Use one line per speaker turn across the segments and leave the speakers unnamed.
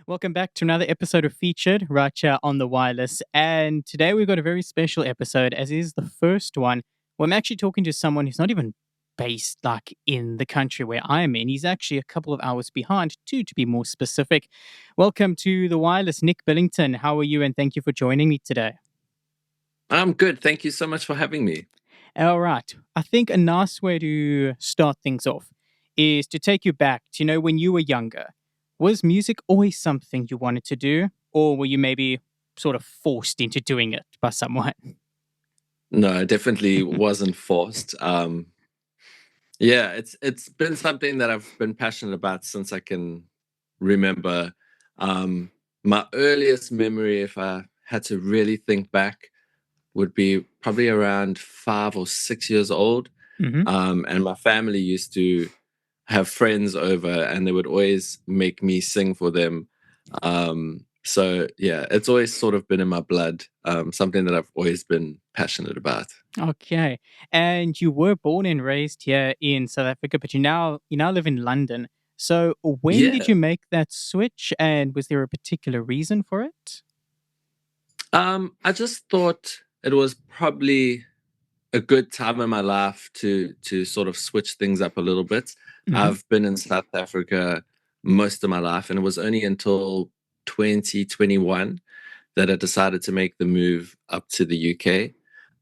Welcome back to another episode of Featured right here on the Wireless. And today we've got a very special episode, as is the first one. Where I'm actually talking to someone who's not even based like in the country where I'm in. He's actually a couple of hours behind, too, to be more specific. Welcome to the Wireless, Nic Billington. How are you? And thank you for joining me today.
I'm good. Thank you so much for having me.
All right. I think a nice way to start things off is to take you back to, when you were younger. Was music always something you wanted to do, or were you maybe sort of forced into doing it by someone?
No, it definitely wasn't forced. Yeah, it's been something that I've been passionate about since I can remember. My earliest memory, if I had to really think back, would be probably around 5 or 6 years old.
Hmm.
And my family used to have friends over, and they would always make me sing for them. So yeah, it's always sort of been in my blood. Something that I've always been passionate about.
Okay. And you were born and raised here in South Africa, but you now live in London. So when did
Yeah.
you make that switch, and was there a particular reason for it?
I just thought it was probably a good time in my life to sort of switch things up a little bit.
Hmm.
I've been in South Africa most of my life, and it was only until 2021 that I decided to make the move up to the UK.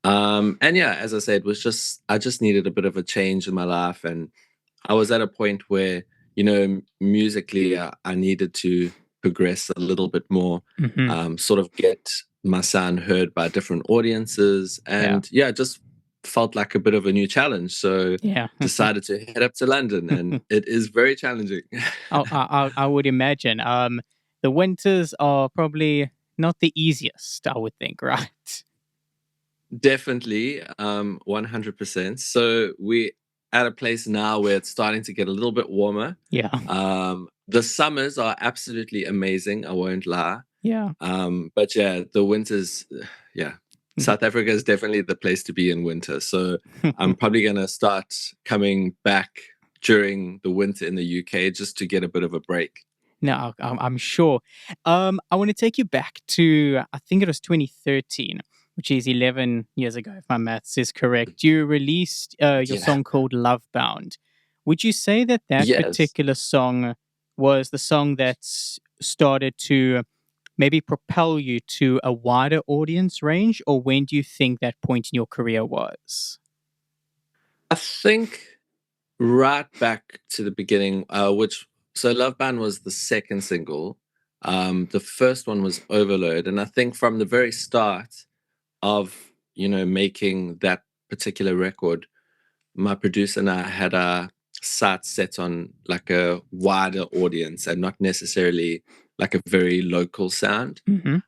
And yeah, as I said, it was just I just needed a bit of a change in my life, and I was at a point where musically I needed to progress a little bit more,
Hmm.
sort of get my sound heard by different audiences,
Yeah.
and yeah, just felt like a bit of a new challenge. So
Yeah.
decided to head up to London, and it is very challenging.
I would imagine. The winters are probably not the easiest, I would think, right?
Definitely, 100%. So we at a place now where it's starting to get a little bit warmer.
Yeah.
The summers are absolutely amazing, I won't lie.
Yeah.
But yeah, the winters, yeah, South Africa is definitely the place to be in winter. So I'm probably gonna start coming back during the winter in the UK just to get a bit of a break.
No, I'm sure. I want to take you back to, I think it was 2013, which is 11 years ago, if my maths is correct. You released your
Yeah.
song called Love Bound. Would you say that that
Yes.
particular song was the song that's started to maybe propel you to a wider audience range, or when do you think that point in your career was?
I think right back to the beginning, which so Love Band was the second single. The first one was Overload, and I think from the very start of making that particular record, my producer and I had our sights set on like a wider audience and not necessarily like a very local sound.
Hmm.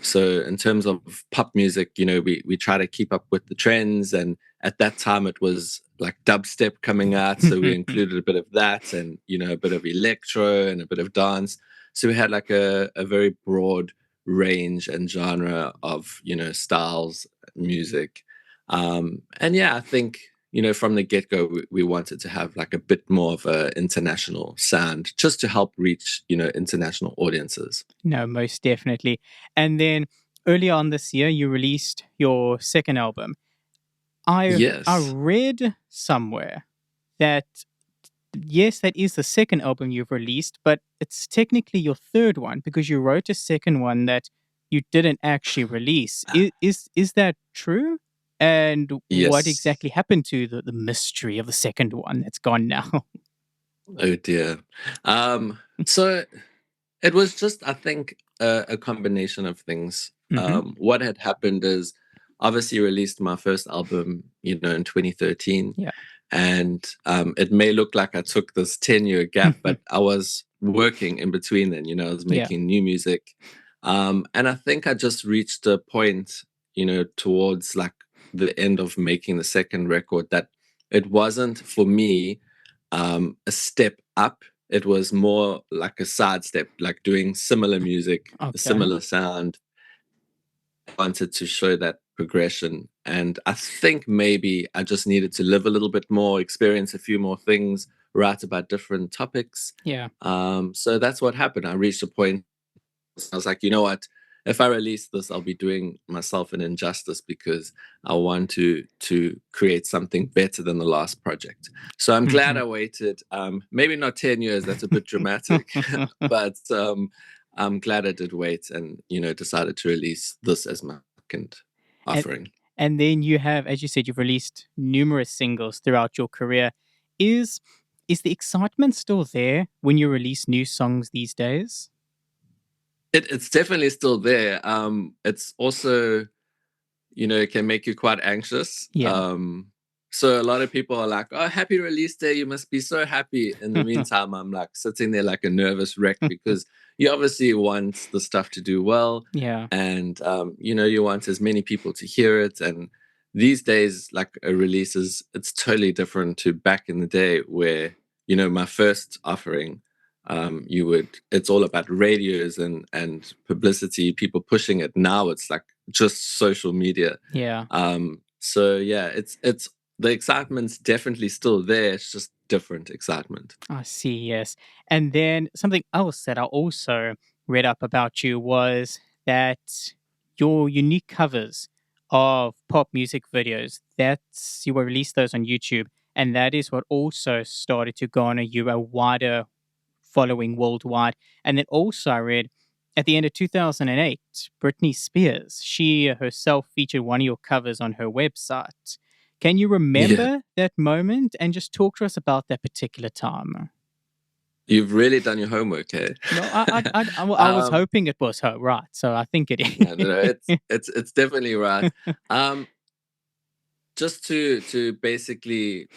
So in terms of pop music, we try to keep up with the trends, and at that time it was like dubstep coming out, so we included a bit of that, and a bit of electro and a bit of dance. So we had like a very broad range and genre of styles, music, and yeah, I think from the get-go we wanted to have like a bit more of a international sound just to help reach international audiences.
No, most definitely. And then earlier on this year, you released your second album. I
Yes.
read somewhere that yes, that is the second album you've released, but it's technically your third one because you wrote a second one that you didn't actually release. Is that true? And what
Yes.
exactly happened to the mystery of the second one that's gone now?
Oh dear. So it was just, I think, a combination of things.
Hmm.
What had happened is obviously released my first album, in 2013,
Yeah.
and it may look like I took this 10-year gap, but I was working in between then. I was
Yeah.
making new music, and I think I just reached a point, towards like the end of making the second record that it wasn't for me a step up. It was more like a side step, like doing similar music, a
Okay.
similar sound. I wanted to show that progression. And I think maybe I just needed to live a little bit more, experience a few more things write about different topics.
Yeah.
So that's what happened. I reached a point, I was like, you know what? If I release this, I'll be doing myself an injustice because I want to create something better than the last project. So I'm glad
Mhm.
I waited. Maybe not 10 years, that's a bit dramatic, but I'm glad I did wait and, decided to release this as my second
And
offering.
and then you have, as you said, you've released numerous singles throughout your career. Is is the excitement still there when you release new songs these days?
It's definitely still there. It's also, it can make you quite anxious.
Yeah.
So a lot of people are like, "Oh, happy release day! You must be so happy." In the meantime, I'm like sitting there like a nervous wreck because you obviously want the stuff to do well,
Yeah.
and you want as many people to hear it. And these days, like a release it's totally different to back in the day where my first offering. It's all about radios and publicity, people pushing it. Now it's like just social media.
Yeah.
So yeah, it's the excitement's definitely still there. It's just different excitement.
I see, yes. And then something else that I also read up about you was that your unique covers of pop music videos, that's you will release those on YouTube, and that is what also started to garner you a wider following worldwide. And then also I read at the end of 2008, Britney Spears, she herself featured one of your covers on her website. Can you
Yeah,
remember that moment and just talk to us about that particular time?
you've really done your homework, hey?
No, I was
um,
hoping it was her, right? So I think it
no, no, no,
is.
it's definitely right. Um, just to basically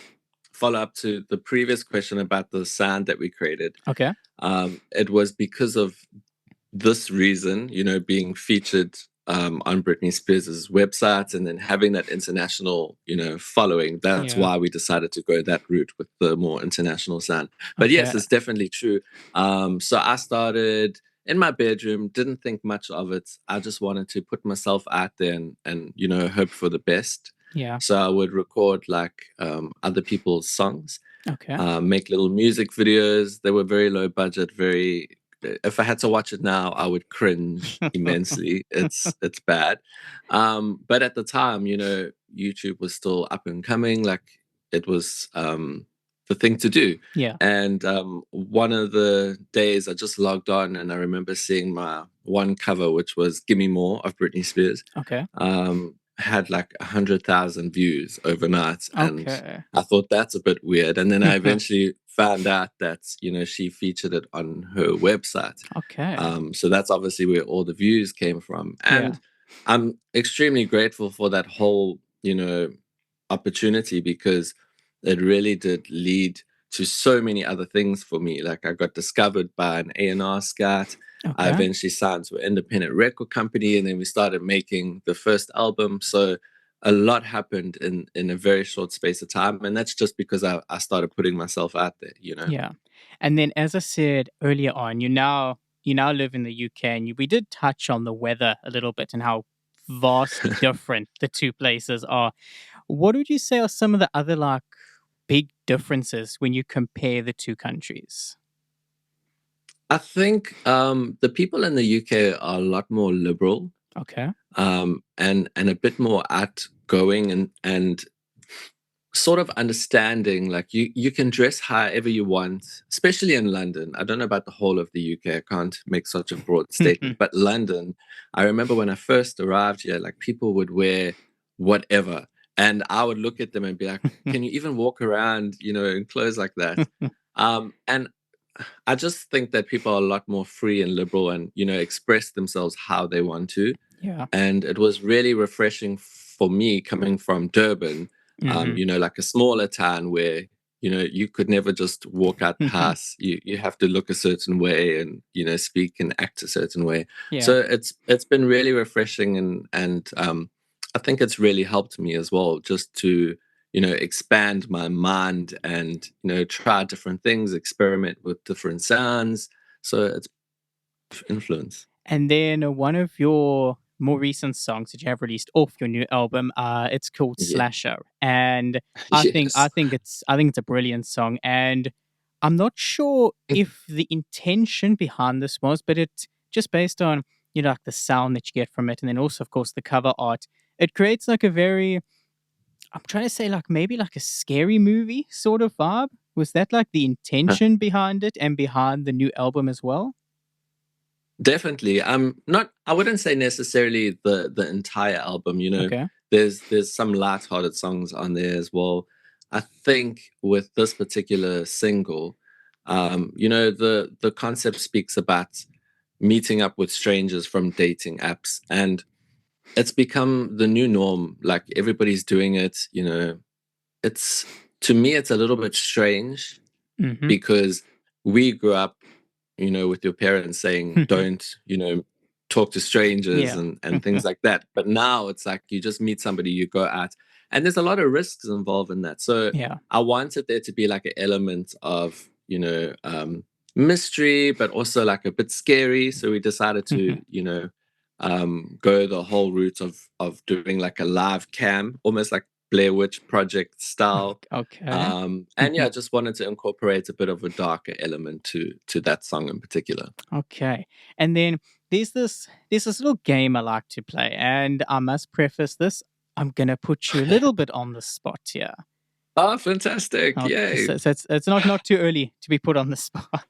follow up to the previous question about the sound that we created.
Okay.
It was because of this reason, being featured on Britney Spears' website and then having that international, following. That's
Yeah.
why we decided to go that route with the more international sound. But yes,
Okay.
it's definitely true. So I started in my bedroom, didn't think much of it. I just wanted to put myself out there and hope for the best.
Yeah.
So I would record like other people's songs,
Okay.
make little music videos. They were very low budget, very. If I had to watch it now, I would cringe immensely. It's bad, but at the time, YouTube was still up and coming. Like it was the thing to do.
Yeah.
And one of the days, I just logged on, and I remember seeing my one cover, which was "Give Me More" of Britney Spears.
Okay.
Had like 100,000 views overnight, and
Okay.
I thought that's a bit weird. And then I eventually found out that she featured it on her website.
Okay.
So that's obviously where all the views came from,
Yeah.
and I'm extremely grateful for that whole opportunity because it really did lead to so many other things for me. Like I got discovered by an A&R scout. I
Okay.
eventually signed to an independent record company, and then we started making the first album. So a lot happened in a very short space of time, and that's just because I started putting myself out there.
Yeah. And then as I said earlier on, you now live in the UK, and we did touch on the weather a little bit and how vastly different the two places are. What would you say are some of the other like big differences when you compare the two countries?
I think the people in the UK are a lot more liberal,
Okay.
and a bit more outgoing and sort of understanding. Like you can dress however you want, especially in London. I don't know about the whole of the UK. I can't make such a broad statement, but London, I remember when I first arrived here, like people would wear whatever, and I would look at them and be like, can you even walk around in clothes like that? And I just think that people are a lot more free and liberal and express themselves how they want to.
Yeah.
And it was really refreshing for me coming from Durban,
Hmm.
like a smaller town where you could never just walk out the house. You have to look a certain way and speak and act a certain way.
Yeah.
So it's been really refreshing, and I think it's really helped me as well, just to expand my mind and try different things, experiment with different sounds. So it's influence.
And then one of your more recent songs that you have released off your new album, it's called
Yeah.
Slasher, and I think I
Yes.
think it's I think it's a brilliant song. And I'm not sure if the intention behind this was, but it just based on, like the sound that you get from it. And then also, of course, the cover art. It creates like a very, I'm trying to say like maybe like a scary movie sort of vibe. Was that like the intention behind it and behind the new album as well?
Definitely. Not I wouldn't say necessarily the entire album,
Okay.
There's some light-hearted songs on there as well. I think with this particular single, the concept speaks about meeting up with strangers from dating apps, and it's become the new norm. Like everybody's doing it. It's to me it's a little bit strange
Mm-hmm.
because we grew up with your parents saying, don't, talk to strangers
Yeah.
and things like that. But now it's like you just meet somebody, you go out, and there's a lot of risks involved in that. So
Yeah.
I wanted there to be like an element of, mystery, but also like a bit scary. So we decided to, go the whole route of doing like a live cam, almost like Blair Witch Project style.
Okay.
And yeah, I just wanted to incorporate a bit of a darker element to that song in particular.
Okay. And then there's this little game I like to play, and I must preface this. I'm gonna put you a little bit on the spot here.
Oh, fantastic.
Okay,
Yay.
so it's not too early to be put on the spot.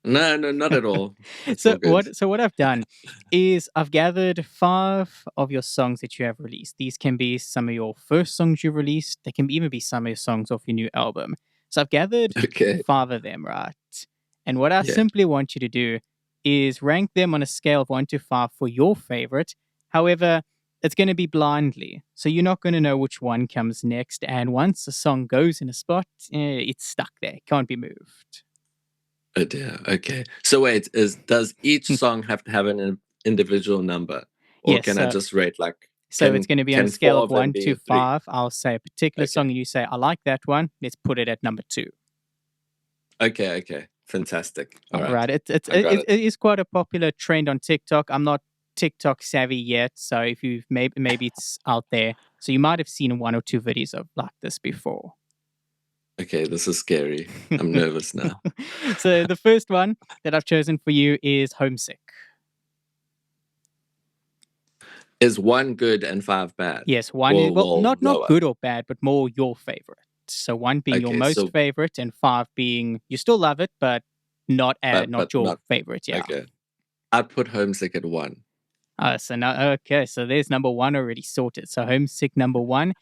No, no, not at all. It's all
So
good.
what I've done is I've gathered 5 of your songs that you have released. These can be some of your first songs you've released. They can even be some of your songs off your new album. So I've gathered
Okay.
5 of them, right? And what I
Yeah.
simply want you to do is rank them on a scale of 1 to 5 for your favorite. However, it's going to be blindly. So you're not going to know which one comes next. And once a song goes in a spot, it's stuck there. It can't be moved.
Oh dear. Okay. So wait, does each song have to have an individual number? Or
Yes.
can I just rate like
So it's
can
going to be on a
can
scale
four
of
of them
one
be
to
a three?
five. I'll say a particular
Okay.
song, and you say, I like that one. Let's put it at number 2.
Okay, okay. Fantastic. All
All
right.
right.
I got
It
it.
is quite a popular trend on TikTok. I'm not TikTok savvy yet. So if you've maybe it's out there. So you might have seen 1 or 2 videos of like this before.
Okay, this is scary. I'm nervous now.
So the first one that I've chosen for you is Homesick.
Is 1 good and 5 bad?
Yes, one is,
Well,
well,
well,
not
lower.
good or bad, but more your favorite. So 1 being your
Okay,
most
so
favorite, and 5 being you still love it, but not
but
your
not
favorite. Yeah.
okay. I'd put Homesick at 1.
So now, okay, so there's number 1 already sorted. So Homesick number 1.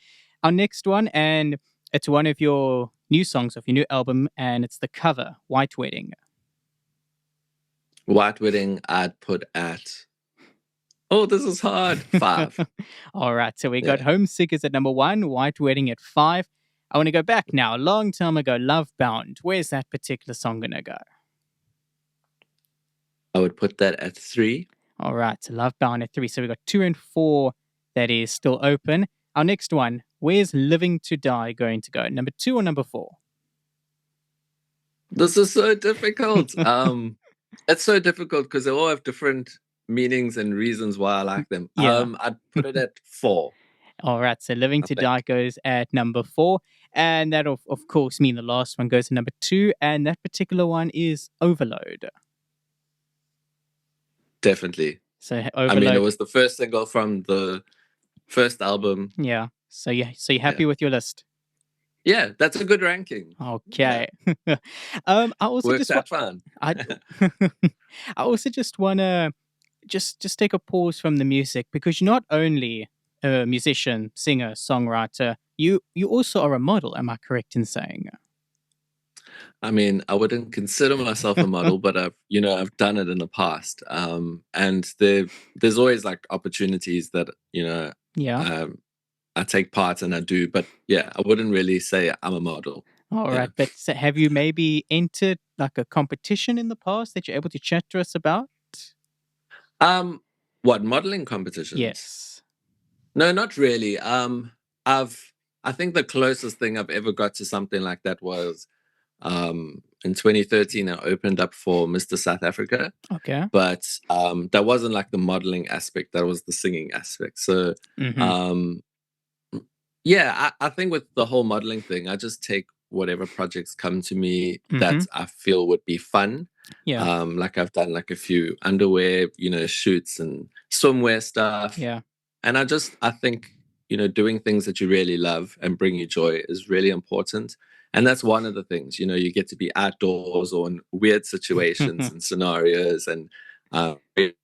Our next one, and it's one of your new songs of your new album, and it's the cover, White Wedding.
White Wedding, I'd put at. Oh, this is hard. 5.
All right, so we got
Yeah.
Homesick is at number 1, White Wedding at 5. I want to go back now, a long time ago, Love Bound. Where's that particular song going to go?
I would put that at 3.
All right, so Love Bound at 3. So we got 2 and 4 that is still open. Our next one, where's Living to Die going to go? Number 2 or number 4?
This is so difficult. It's so difficult because they all have different meanings and reasons why I like them.
Yeah.
I'd put it at 4,
All right, so Living
I
to
think.
Die goes at number 4. And that, of course, mean the last one goes to number 2. And that particular one is Overload.
Definitely.
So
I mean, it
Overload,
was the first single from the first album.
yeah. So you're happy with your list?
Yeah, that's a good ranking.
Okay. I also
Worked
just want
out fine.
I I also just wanna just take a pause from the music, because you're not only a musician, singer, songwriter, you also are a model. Am I correct in saying?
I mean, I wouldn't consider myself a model, but I've done it in the past. And there's always like opportunities that,
Yeah.
I take part and I do, but yeah, I wouldn't really say I'm a model.
All
Yeah.
right. But so have you maybe entered like a competition in the past that you're able to chat to us about?
What modeling competitions?
Yes.
No, not really. I think the closest thing I've ever got to something like that was in 2013 I opened up for Mr. South Africa,
Okay.
but that wasn't like the modeling aspect, that was the singing aspect. So
Mm-hmm.
um yeah, I think with the whole modeling thing, I just take whatever projects come to me
Mm-hmm.
that I feel would be fun.
Yeah.
Like I've done like a few underwear, shoots and swimwear stuff.
Yeah.
And I think, doing things that you really love and bring you joy is really important. And that's one of the things, you get to be outdoors or in weird situations and scenarios, and really,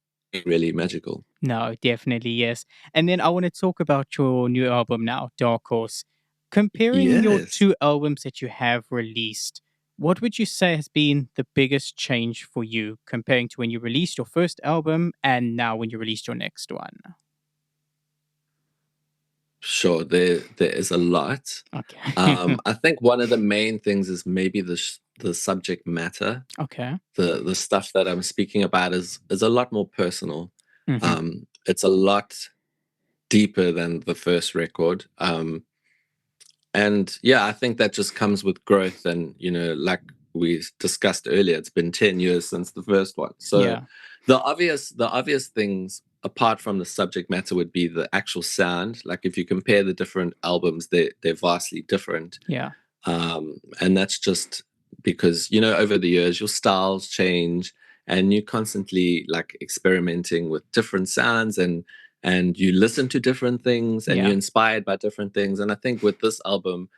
really magical.
No, definitely, yes. And then I want to talk about your new album now, Dark Horse. Comparing your
Yes.
two albums that you have released, what would you say has been the biggest change for you comparing to when you released your first album and now when you released your next one?
Sure, there is a lot.
Okay.
I think one of the main things is maybe the subject matter.
Okay.
The stuff that I'm speaking about is a lot more personal.
Hmm.
It's a lot deeper than the first record. And yeah, I think that just comes with growth. And, like we discussed earlier, it's been 10 years since the first one. So
Yeah.
the obvious things apart from the subject matter would be the actual sound. Like if you compare the different albums, they're vastly different.
Yeah.
And that's just because, over the years, your styles change and you're constantly like experimenting with different sounds, and you listen to different things and
Yeah.
you're inspired by different things. And I think with this album,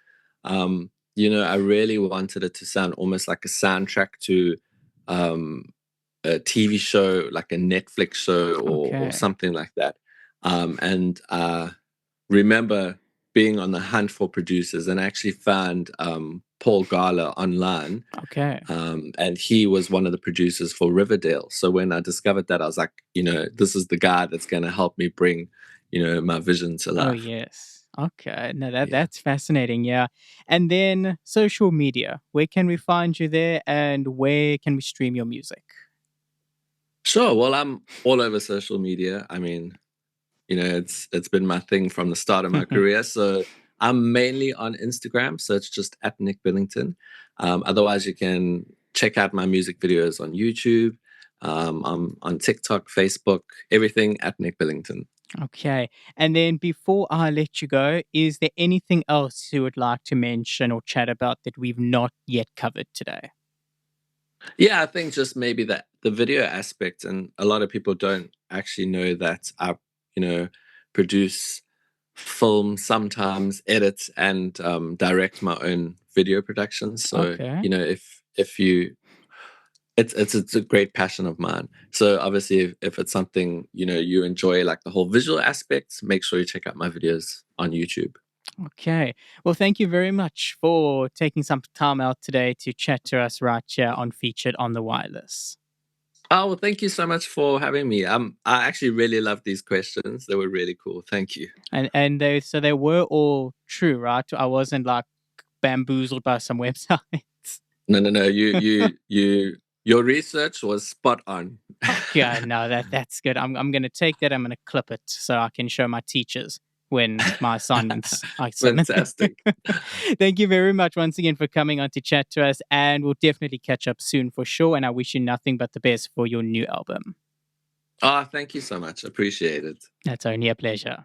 I really wanted it to sound almost like a soundtrack to um, a TV show, like a Netflix show or
Okay.
something like that. And remember being on the hunt for producers and actually found Paul Gala online.
Okay.
And he was one of the producers for Riverdale. So when I discovered that, I was like, this is the guy that's going to help me bring, my vision to
Oh,
life.
yes. Okay. No,
Yeah.
that's fascinating. Yeah. And then social media. Where can we find you there and where can we stream your music?
Sure. Well, I'm all over social media. I mean, it's been my thing from the start of my career. So I'm mainly on Instagram, so it's just at Nic Billington. Otherwise, you can check out my music videos on YouTube. I'm on TikTok, Facebook, everything at Nic Billington.
Okay. And then before I let you go, is there anything else you would like to mention or chat about that we've not yet covered today?
Yeah, I think just maybe that the video aspect, and a lot of people don't actually know that I, produce film, sometimes edit and direct my own video productions. So,
Okay.
if you it's a great passion of mine. So obviously if it's something, you enjoy, like the whole visual aspects, make sure you check out my videos on YouTube.
Okay. Well, thank you very much for taking some time out today to chat to us right here on Featured on the Wireless.
Oh, well, thank you so much for having me. I actually really love these questions. They were really cool. Thank you.
And they were all true, right? I wasn't like bamboozled by some websites.
No. Your research was spot on.
Okay, no, that's good. I'm gonna take that. I'm gonna clip it so I can show my teachers when my assignments I submit.
Fantastic.
Thank you very much once again for coming on to chat to us, and we'll definitely catch up soon for sure. And I wish you nothing but the best for your new album.
Oh, thank you so much. Appreciate it.
That's only a pleasure.